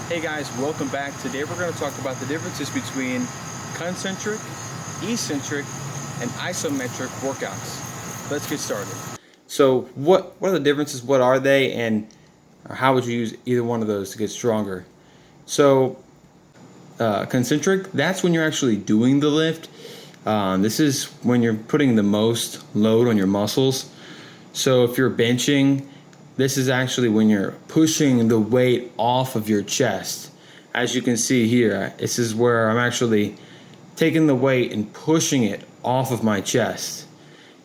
Hey guys, welcome back. Today we're going to talk about the differences between concentric, eccentric, and isometric workouts. Let's get started. So what are the differences, what are they, and how would you use either one of those to get stronger? So concentric, that's when you're actually doing the lift. This is when you're putting the most load on your muscles. So if you're benching, this is actually when you're pushing the weight off of your chest. As you can see here, this is where I'm actually taking the weight and pushing it off of my chest.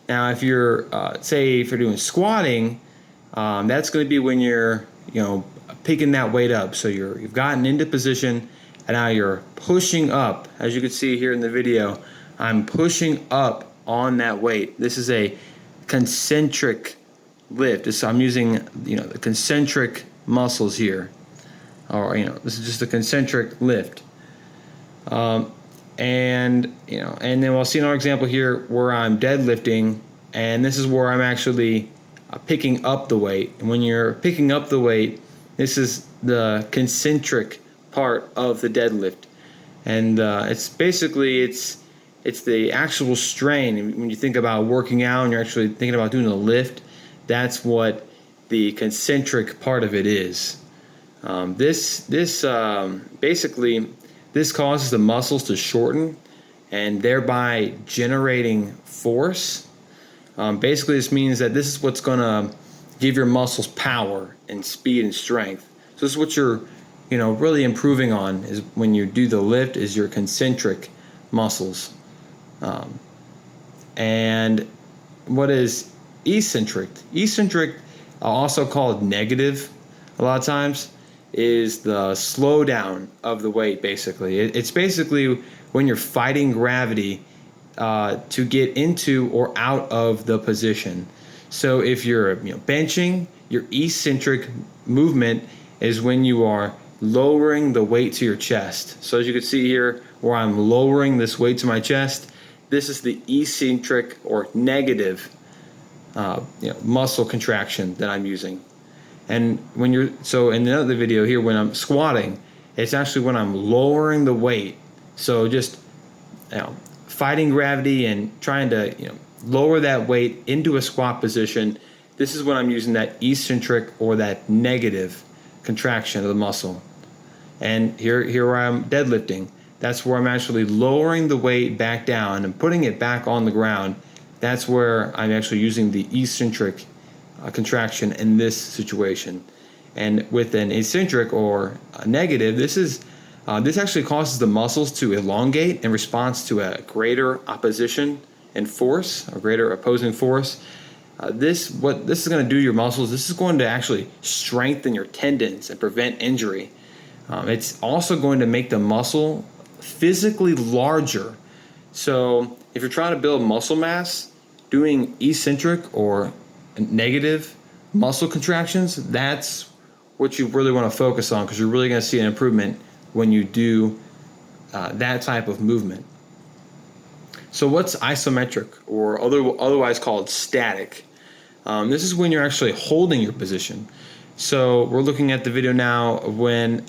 Now, if you're, say, if you're doing squatting, that's going to be when you're, picking that weight up. So you've gotten into position, and now you're pushing up. As you can see here in the video, I'm pushing up on that weight. This is a concentric lift. I'm using the concentric muscles here, or this is just a concentric lift. And then we'll see another example here where I'm deadlifting, and this is where I'm actually picking up the weight. And when you're picking up the weight, this is the concentric part of the deadlift, and it's basically it's the actual strain. When you think about working out and you're actually thinking about doing a lift, that's what the concentric part of it is. Basically this causes the muscles to shorten and thereby generating force. Basically, this means that this is what's going to give your muscles power and speed and strength. So this is what you're really improving on, is when you do the lift, is your concentric muscles. And what is eccentric? Eccentric, also called negative a lot of times, is the slowdown of the weight. Basically, it's basically when you're fighting gravity to get into or out of the position. So if you're benching, your eccentric movement is when you are lowering the weight to your chest. So as you can see here, where I'm lowering this weight to my chest, this is the eccentric or negative muscle contraction that I'm using. And in the other video here, when I'm squatting, it's actually when I'm lowering the weight. So just fighting gravity and trying to lower that weight into a squat position. This is when I'm using that eccentric or that negative contraction of the muscle. And here where I'm deadlifting, that's where I'm actually lowering the weight back down and putting it back on the ground. That's where I'm actually using the eccentric contraction in this situation. And with an eccentric or a negative, this actually causes the muscles to elongate in response to a greater opposition and force, or greater opposing force. What this is going to do to your muscles, this is going to actually strengthen your tendons and prevent injury. It's also going to make the muscle physically larger. So if you're trying to build muscle mass, doing eccentric or negative muscle contractions, that's what you really want to focus on, because you're really going to see an improvement when you do that type of movement. So what's isometric, or otherwise called static? This is when you're actually holding your position. So we're looking at the video now when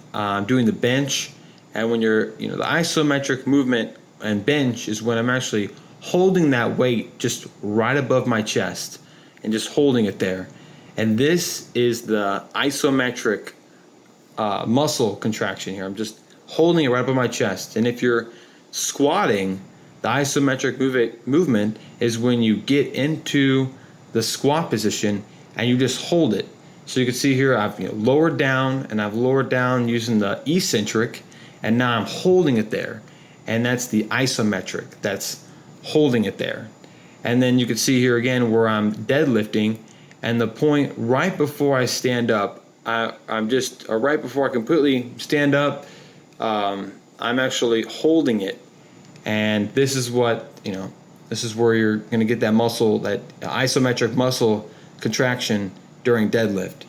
doing the bench, and when you're the isometric movement and bench is when I'm actually holding that weight just right above my chest and just holding it there. And this is the isometric muscle contraction here. I'm just holding it right above my chest. And if you're squatting, the isometric movement is when you get into the squat position and you just hold it. So you can see here I've lowered down, and I've lowered down using the eccentric, and now I'm holding it there. And that's the isometric. That's holding it there. And then you can see here again where I'm deadlifting, and the point right before I stand up, I'm just right before I completely stand up, I'm actually holding it. And this is what this is where you're going to get that muscle, that isometric muscle contraction during deadlift.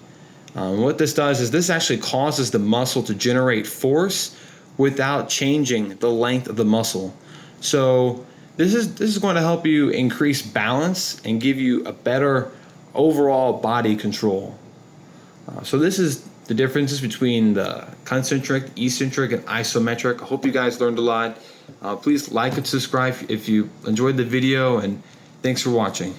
What this does is this actually causes the muscle to generate force without changing the length of the muscle. So this is going to help you increase balance and give you a better overall body control. So this is the differences between the concentric, eccentric, and isometric. I hope you guys learned a lot. Please like and subscribe if you enjoyed the video, and thanks for watching.